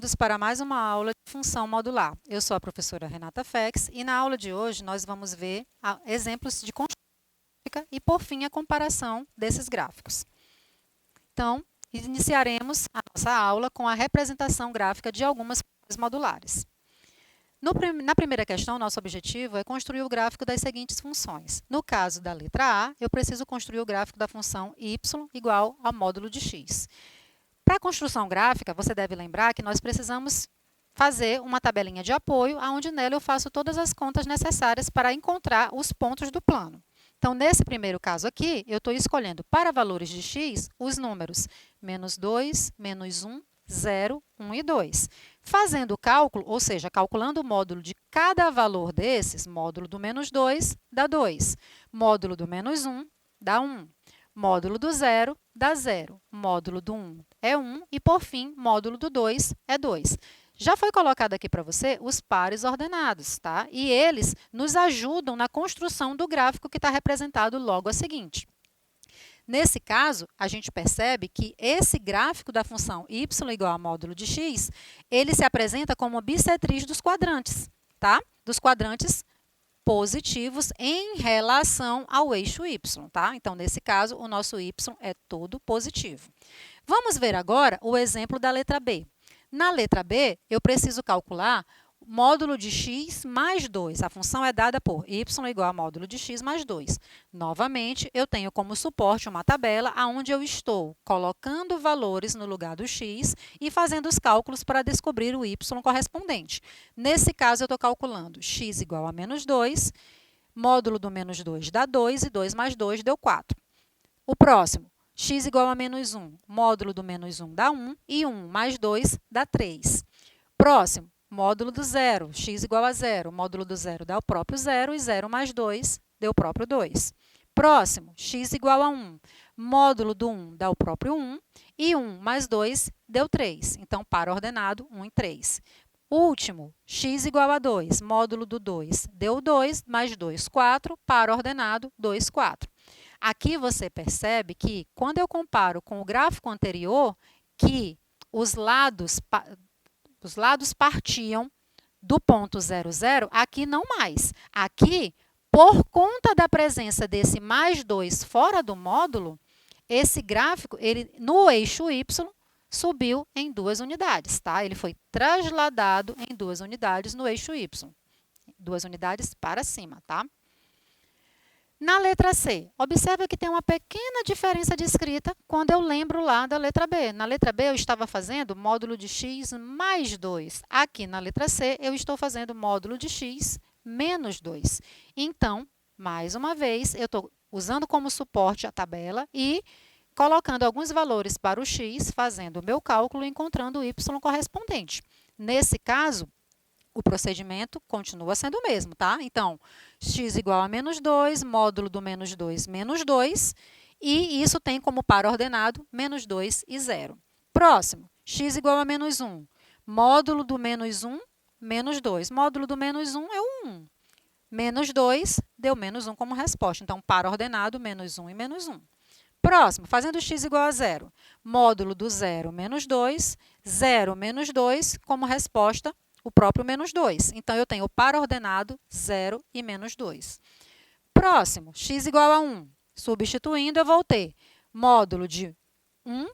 bem-vindos para mais uma aula de função modular. Eu sou a professora Renata Fex e na aula de hoje nós vamos ver exemplos de construção gráfica e, por fim, a comparação desses gráficos. Então, iniciaremos a nossa aula com a representação gráfica de algumas funções modulares. Na primeira questão, nosso objetivo é construir o gráfico das seguintes funções. No caso da letra A, eu preciso construir o gráfico da função y igual ao módulo de x. Para a construção gráfica, você deve lembrar que nós precisamos fazer uma tabelinha de apoio, onde nela eu faço todas as contas necessárias para encontrar os pontos do plano. Então, nesse primeiro caso aqui, eu estou escolhendo para valores de x os números -2, -1, 0, 1 e 2. Fazendo o cálculo, ou seja, calculando o módulo de cada valor desses, módulo do -2 dá 2, módulo do -1 dá 1. Módulo do 0 dá 0, módulo do 1 é 1 e, por fim, módulo do 2 é 2. Já foi colocado aqui para você os pares ordenados, tá? E eles nos ajudam na construção do gráfico que está representado logo a seguinte. Nesse caso, a gente percebe que esse gráfico da função y igual a módulo de x, ele se apresenta como bissetriz dos quadrantes, tá? Dos quadrantes positivos em relação ao eixo y, tá? Então, nesse caso, o nosso y é todo positivo. Vamos ver agora o exemplo da letra B. Na letra B, eu preciso calcular módulo de x mais 2. A função é dada por y igual a módulo de x mais 2. Novamente, eu tenho como suporte uma tabela onde eu estou colocando valores no lugar do x e fazendo os cálculos para descobrir o y correspondente. Nesse caso, eu estou calculando x igual a -2, módulo do -2 dá 2 e 2 mais 2 deu 4. O próximo, x igual a -1, módulo do -1 dá 1 e 1 mais 2 dá 3. Próximo, módulo do 0, x igual a 0, módulo do 0 dá o próprio 0 e 0 mais 2 deu o próprio 2. Próximo, x igual a 1, módulo do 1 dá o próprio 1 e 1 mais 2 deu 3. Então, par ordenado, 1 e 3. Último, x igual a 2, módulo do 2 deu 2, mais 2, 4, par ordenado, 2, 4. Aqui você percebe que, quando eu comparo com o gráfico anterior, que os lados partiam do ponto 0, 0, aqui não mais. Aqui, por conta da presença desse mais 2 fora do módulo, esse gráfico, no eixo y, subiu em 2 unidades, tá? Ele foi trasladado em 2 unidades no eixo y. 2 unidades para cima, tá? Na letra C, observa que tem uma pequena diferença de escrita quando eu lembro lá da letra B. Na letra B, eu estava fazendo módulo de x mais 2. Aqui na letra C, eu estou fazendo módulo de x menos 2. Então, mais uma vez, eu estou usando como suporte a tabela e colocando alguns valores para o x, fazendo o meu cálculo e encontrando o y correspondente. Nesse caso, o procedimento continua sendo o mesmo, tá? Então, x igual a -2, módulo do -2, menos 2, e isso tem como par ordenado -2 e 0. Próximo, x igual a -1, módulo do -1, menos 2. Módulo do -1 é o 1. Menos 2 deu -1 como resposta. Então, par ordenado, -1 e -1. Próximo, fazendo x igual a 0, módulo do 0, menos 2, 0 menos 2, como resposta, o próprio -2. Então, eu tenho o par ordenado 0 e -2. Próximo, x igual a 1. Substituindo, eu vou ter módulo de 1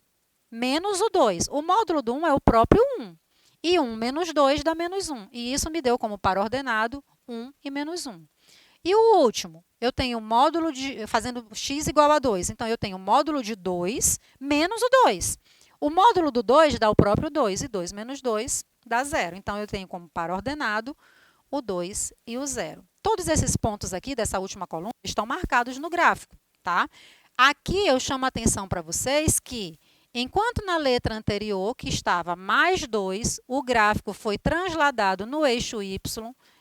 menos o 2. O módulo do 1 é o próprio 1. E 1 menos 2 dá -1. E isso me deu como par ordenado 1 e -1. E o último, eu tenho módulo fazendo x igual a 2. Então, eu tenho módulo de 2 menos o 2. O módulo do 2 dá o próprio 2. E 2 menos 2 dá 0. Então, eu tenho como par ordenado o 2 e o 0. Todos esses pontos aqui dessa última coluna estão marcados no gráfico, tá? Aqui eu chamo a atenção para vocês que, enquanto na letra anterior, que estava mais 2, o gráfico foi transladado no eixo y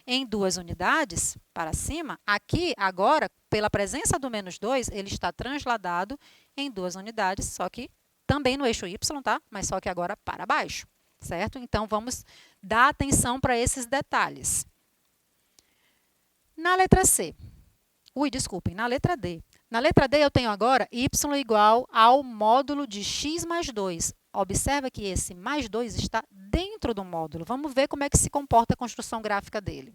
em 2 unidades para cima, aqui, agora, pela presença do -2, ele está transladado em 2 unidades, só que também no eixo y, tá? Mas só que agora para baixo, certo? Então, vamos dar atenção para esses detalhes. Na letra C, desculpem, na letra D, Na letra D, eu tenho agora y igual ao módulo de x mais 2. Observa que esse mais 2 está dentro do módulo. Vamos ver como é que se comporta a construção gráfica dele.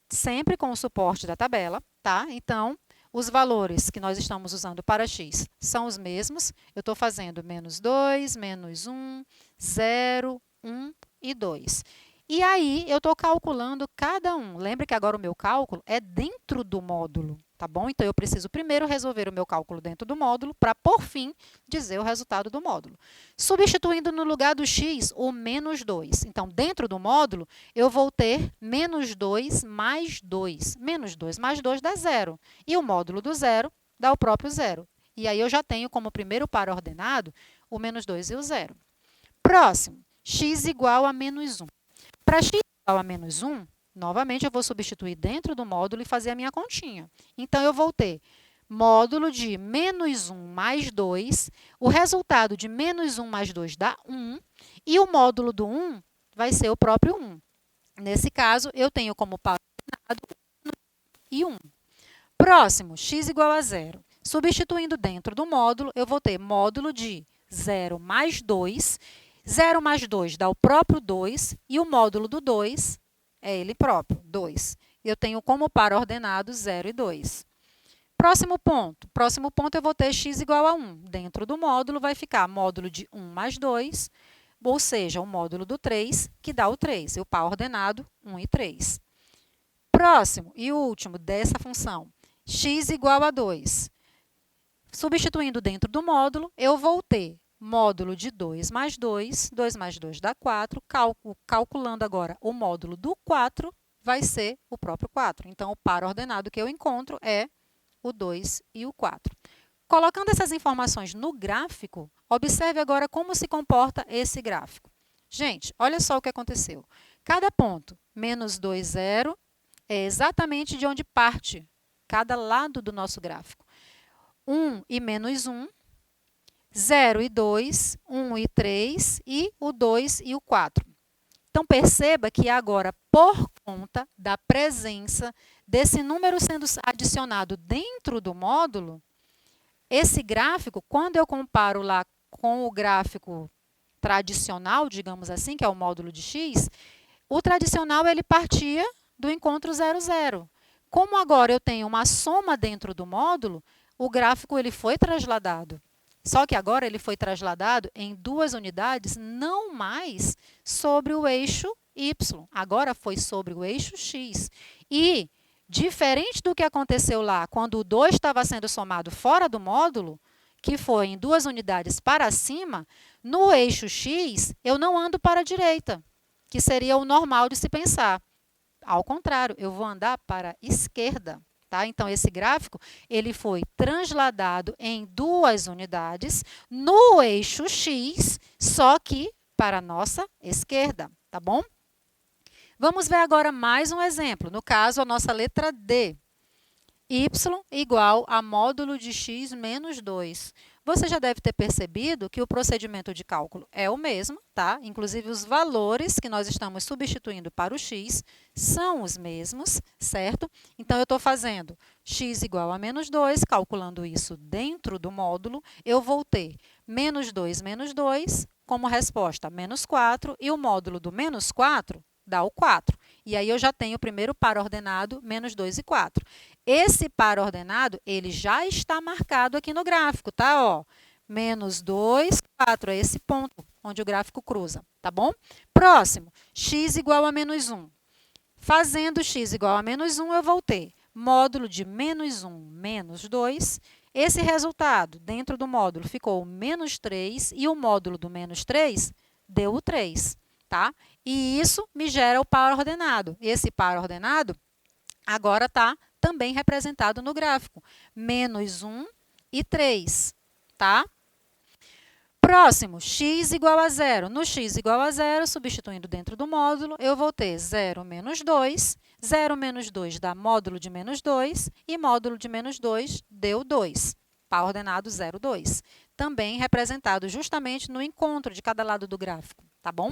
Sempre com o suporte da tabela, tá? Então, os valores que nós estamos usando para x são os mesmos. Eu estou fazendo menos 2, menos 1, 0, 1 e 2. E aí, eu estou calculando cada um. Lembra que agora o meu cálculo é dentro do módulo, tá bom? Então, eu preciso primeiro resolver o meu cálculo dentro do módulo para, por fim, dizer o resultado do módulo. Substituindo no lugar do x o menos 2. Então, dentro do módulo, eu vou ter menos 2 mais 2. Menos 2 mais 2 dá 0. E o módulo do zero dá o próprio zero. E aí, eu já tenho como primeiro par ordenado o menos 2 e o zero. Próximo, x igual a menos 1. Para x igual a menos 1, novamente eu vou substituir dentro do módulo e fazer a minha continha. Então, eu vou ter módulo de menos 1 mais 2, o resultado de menos 1 mais 2 dá 1, e o módulo do 1 vai ser o próprio 1. Nesse caso, eu tenho como par ordenado 1 e 1. Próximo, x igual a 0. Substituindo dentro do módulo, eu vou ter módulo de 0 mais 2. 0 mais 2 dá o próprio 2, e o módulo do 2 é ele próprio, 2. Eu tenho como par ordenado 0 e 2. Próximo ponto eu vou ter x igual a 1. Dentro do módulo vai ficar módulo de 1 mais 2, ou seja, o módulo do 3, que dá o 3, e o par ordenado 1 e 3. Próximo e último dessa função, x igual a 2. Substituindo dentro do módulo, eu vou ter módulo de 2 mais 2, 2 mais 2 dá 4, calculando agora o módulo do 4, vai ser o próprio 4. Então, o par ordenado que eu encontro é o 2 e o 4. Colocando essas informações no gráfico, observe agora como se comporta esse gráfico. Gente, olha só o que aconteceu. Cada ponto, menos 2, 0, é exatamente de onde parte cada lado do nosso gráfico. 1 e menos 1, 0 e 2, 1 e 3 e o 2 e o 4. Então, perceba que agora, por conta da presença desse número sendo adicionado dentro do módulo, esse gráfico, quando eu comparo lá com o gráfico tradicional, digamos assim, que é o módulo de x, o tradicional ele partia do encontro 0, 0. Como agora eu tenho uma soma dentro do módulo, o gráfico ele foi trasladado. Só que agora ele foi trasladado em duas unidades, não mais sobre o eixo y. Agora foi sobre o eixo x. E, diferente do que aconteceu lá, quando o 2 estava sendo somado fora do módulo, que foi em duas unidades para cima, no eixo x eu não ando para a direita, que seria o normal de se pensar. Ao contrário, eu vou andar para a esquerda. Tá? Então, esse gráfico ele foi transladado em duas unidades no eixo x, só que para a nossa esquerda, tá bom? Vamos ver agora mais um exemplo. No caso, a nossa letra D. Y igual a módulo de x menos 2. Você já deve ter percebido que o procedimento de cálculo é o mesmo, tá? Inclusive, os valores que nós estamos substituindo para o x são os mesmos, certo? Então, eu estou fazendo x igual a menos 2, calculando isso dentro do módulo, eu vou ter menos 2 como resposta menos 4, e o módulo do menos 4 dá o 4. E aí, eu já tenho o primeiro par ordenado, menos 2 e 4. Esse par ordenado, ele já está marcado aqui no gráfico, tá? Ó, menos 2, 4, é esse ponto onde o gráfico cruza, tá bom? Próximo, x igual a menos 1. Fazendo x igual a menos 1, eu vou ter módulo de menos 1 menos 2. Esse resultado, dentro do módulo, ficou menos 3, e o módulo do menos 3 deu o 3, tá? E isso me gera o par ordenado. Esse par ordenado agora está também representado no gráfico. Menos 1 e 3, tá? Próximo, x igual a 0. No x igual a 0, substituindo dentro do módulo, eu vou ter 0 menos 2. 0 menos 2 dá módulo de menos 2, e módulo de menos 2 deu 2. Par ordenado 0, 2. Também representado justamente no encontro de cada lado do gráfico, tá bom?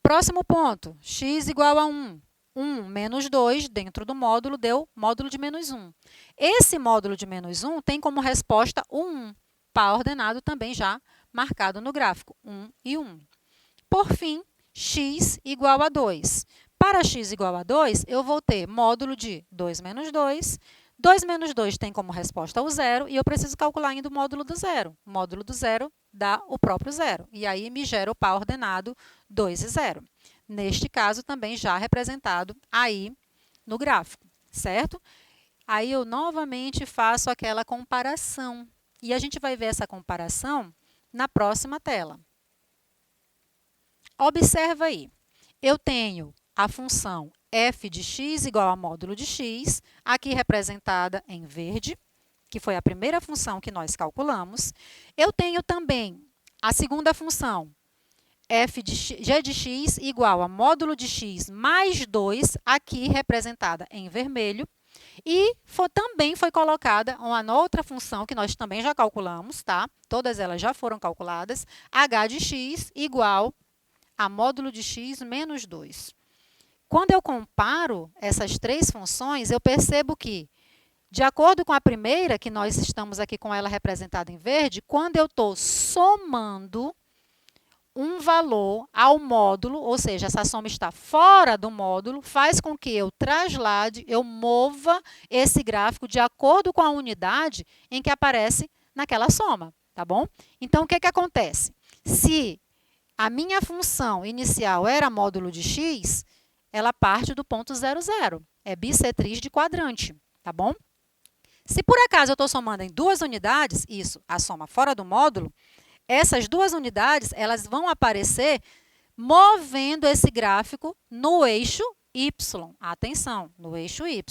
Próximo ponto, x igual a 1. 1 menos 2 dentro do módulo deu módulo de menos 1. Esse módulo de menos 1 tem como resposta o 1, par ordenado também já marcado no gráfico, 1 e 1. Por fim, x igual a 2. Para x igual a 2, eu vou ter módulo de 2 menos 2. 2 menos 2 tem como resposta o zero, e eu preciso calcular ainda o módulo do zero. O módulo do zero dá o próprio zero, e aí me gera o par ordenado 2 e 0. Neste caso, também já representado aí no gráfico, certo? Aí eu novamente faço aquela comparação, e a gente vai ver essa comparação na próxima tela. Observa aí, eu tenho a função f de x igual a módulo de x, aqui representada em verde, que foi a primeira função que nós calculamos. Eu tenho também a segunda função, f de g de x igual a módulo de x mais 2, aqui representada em vermelho. E também foi colocada uma outra função que nós também já calculamos, tá? Todas elas já foram calculadas, h de x igual a módulo de x menos 2. Quando eu comparo essas três funções, eu percebo que, de acordo com a primeira, que nós estamos aqui com ela representada em verde, quando eu estou somando um valor ao módulo, ou seja, essa soma está fora do módulo, faz com que eu traslade, eu mova esse gráfico de acordo com a unidade em que aparece naquela soma, tá bom? Então, o que acontece? Se a minha função inicial era módulo de x, ela parte do ponto 0, 0. É bissetriz de quadrante, tá bom? Se por acaso eu estou somando em duas unidades, isso, a soma fora do módulo, essas duas unidades, elas vão aparecer movendo esse gráfico no eixo y. Atenção, no eixo y.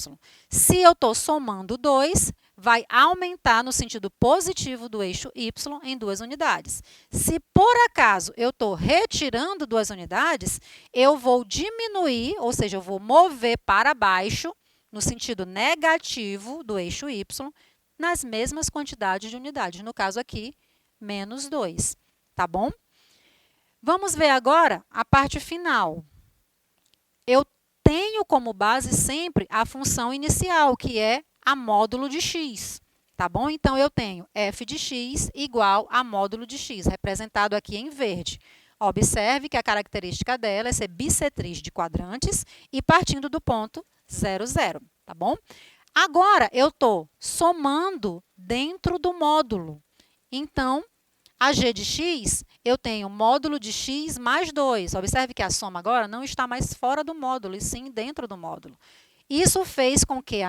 Se eu estou somando 2, vai aumentar no sentido positivo do eixo y em duas unidades. Se por acaso eu estou retirando duas unidades, eu vou diminuir, ou seja, eu vou mover para baixo, no sentido negativo do eixo y, nas mesmas quantidades de unidades. No caso aqui, menos 2, tá bom? Vamos ver agora a parte final. Eu tenho como base sempre a função inicial, que é a módulo de x, tá bom? Então, eu tenho f de x igual a módulo de x, representado aqui em verde. Observe que a característica dela é ser bissetriz de quadrantes e partindo do ponto 0, 0, tá bom? Agora, eu estou somando dentro do módulo. Então, a g de x, eu tenho módulo de x mais 2. Observe que a soma agora não está mais fora do módulo, e sim dentro do módulo. Isso fez com que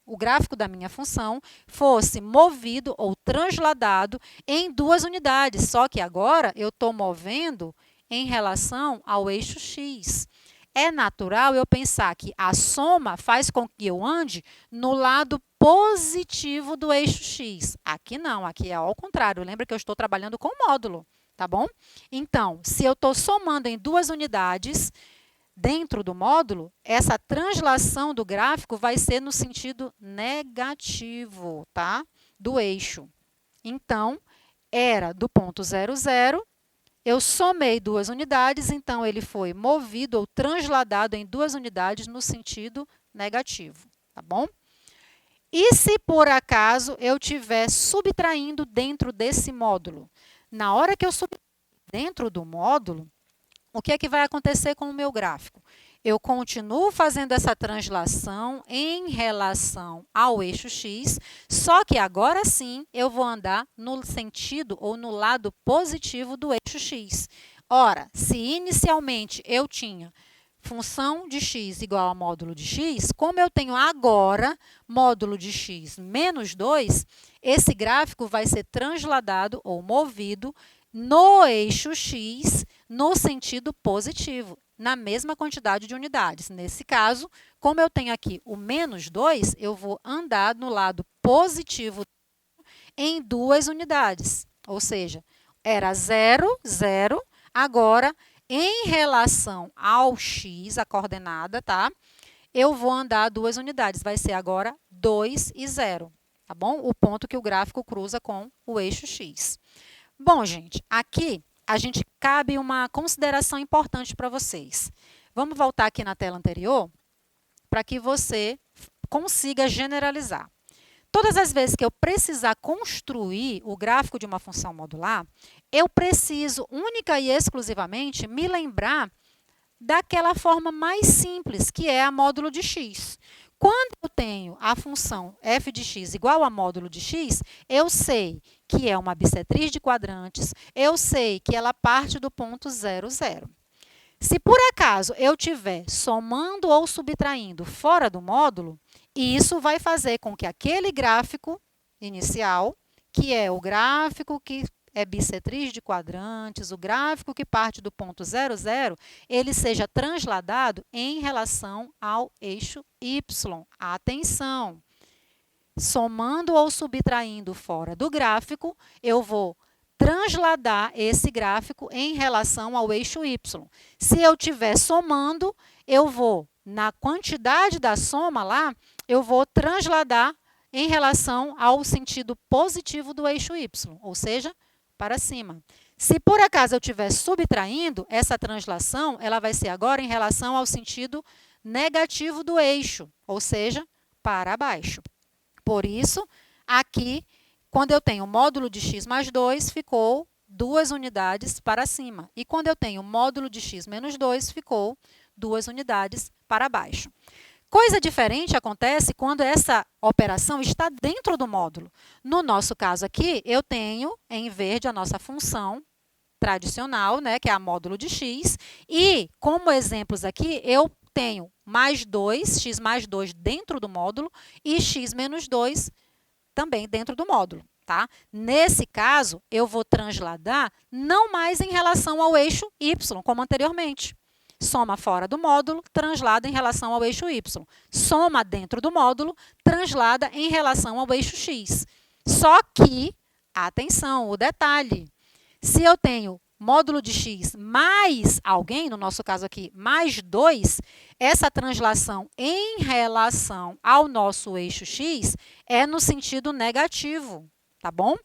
o gráfico da minha função fosse movido ou transladado em duas unidades, só que agora eu estou movendo em relação ao eixo x. É natural eu pensar que a soma faz com que eu ande no lado positivo do eixo x. Aqui não, aqui é ao contrário. Lembra que eu estou trabalhando com módulo, tá bom? Então, se eu estou somando em duas unidades dentro do módulo, essa translação do gráfico vai ser no sentido negativo, tá? Do eixo. Então, era do ponto 0, 0, eu somei duas unidades, então ele foi movido ou transladado em duas unidades no sentido negativo, tá bom? E se por acaso eu estiver subtraindo dentro desse módulo? Na hora que eu subtrair dentro do módulo, o que é que vai acontecer com o meu gráfico? Eu continuo fazendo essa translação em relação ao eixo x, só que agora sim eu vou andar no sentido ou no lado positivo do eixo x. Ora, se inicialmente eu tinha função de x igual a módulo de x, como eu tenho agora módulo de x menos 2, esse gráfico vai ser transladado ou movido no eixo x no sentido positivo, na mesma quantidade de unidades. Nesse caso, como eu tenho aqui o menos 2, eu vou andar no lado positivo em duas unidades. Ou seja, era 0, 0, agora, em relação ao x, a coordenada, tá? Eu vou andar duas unidades, vai ser agora 2 e 0, tá bom? O ponto que o gráfico cruza com o eixo x. Bom, gente, aqui a gente cabe uma consideração importante para vocês. Vamos voltar aqui na tela anterior para que você consiga generalizar. Todas as vezes que eu precisar construir o gráfico de uma função modular, eu preciso única e exclusivamente me lembrar daquela forma mais simples, que é a módulo de x. Quando eu tenho a função f de x igual a módulo de x, eu sei que é uma bissetriz de quadrantes, eu sei que ela parte do ponto 0, 0. Se por acaso eu estiver somando ou subtraindo fora do módulo, isso vai fazer com que aquele gráfico inicial, que é o gráfico que é bissetriz de quadrantes, o gráfico que parte do ponto 0, 0, ele seja transladado em relação ao eixo y. Atenção! Somando ou subtraindo fora do gráfico, eu vou transladar esse gráfico em relação ao eixo y. Se eu estiver somando, eu vou, na quantidade da soma lá, eu vou transladar em relação ao sentido positivo do eixo y, ou seja, para cima. Se por acaso eu estiver subtraindo, essa translação ela vai ser agora em relação ao sentido negativo do eixo, ou seja, para baixo. Por isso, aqui, quando eu tenho módulo de x mais 2, ficou 2 unidades para cima. E quando eu tenho módulo de x menos 2, ficou 2 unidades para baixo. Coisa diferente acontece quando essa operação está dentro do módulo. No nosso caso aqui, eu tenho em verde a nossa função tradicional, né, que é a módulo de x, e como exemplos aqui, eu tenho mais 2, x mais 2 dentro do módulo e x menos 2 também dentro do módulo. Tá? Nesse caso, eu vou transladar não mais em relação ao eixo y, como anteriormente. Soma fora do módulo, translada em relação ao eixo y. Soma dentro do módulo, translada em relação ao eixo x. Só que, atenção, o detalhe, se eu tenho módulo de x mais alguém, no nosso caso aqui, mais 2, essa translação em relação ao nosso eixo x é no sentido negativo, tá bom?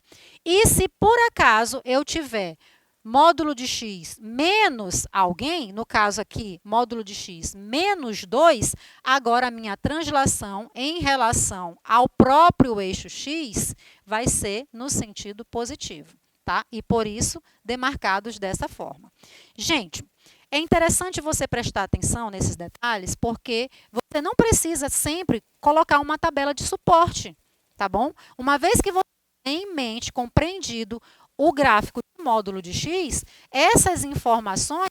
E se por acaso eu tiver módulo de x menos alguém, no caso aqui, módulo de x menos 2, agora a minha translação em relação ao próprio eixo x vai ser no sentido positivo, tá? E por isso, demarcados dessa forma. Gente, é interessante você prestar atenção nesses detalhes, porque você não precisa sempre colocar uma tabela de suporte, tá bom? Uma vez que você tem em mente, compreendido o gráfico do módulo de x, essas informações,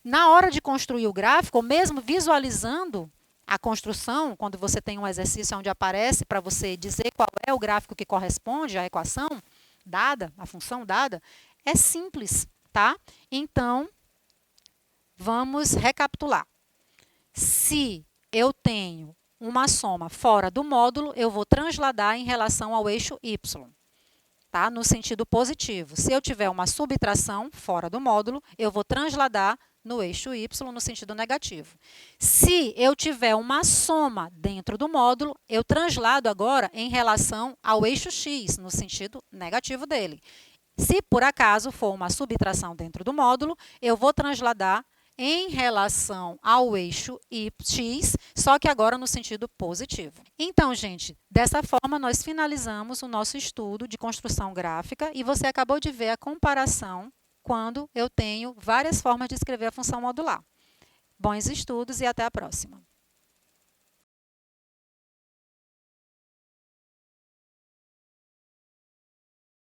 na hora de construir o gráfico, ou mesmo visualizando a construção, quando você tem um exercício onde aparece para você dizer qual é o gráfico que corresponde à equação dada, a função dada, é simples, tá? Então, vamos recapitular. Se eu tenho uma soma fora do módulo, eu vou transladar em relação ao eixo y. Tá? No sentido positivo. Se eu tiver uma subtração fora do módulo, eu vou transladar no eixo y no sentido negativo. Se eu tiver uma soma dentro do módulo, eu translado agora em relação ao eixo x, no sentido negativo dele. Se por acaso for uma subtração dentro do módulo, eu vou transladar em relação ao eixo x, só que agora no sentido positivo. Então, gente, dessa forma nós finalizamos o nosso estudo de construção gráfica e você acabou de ver a comparação quando eu tenho várias formas de escrever a função modular. Bons estudos e até a próxima!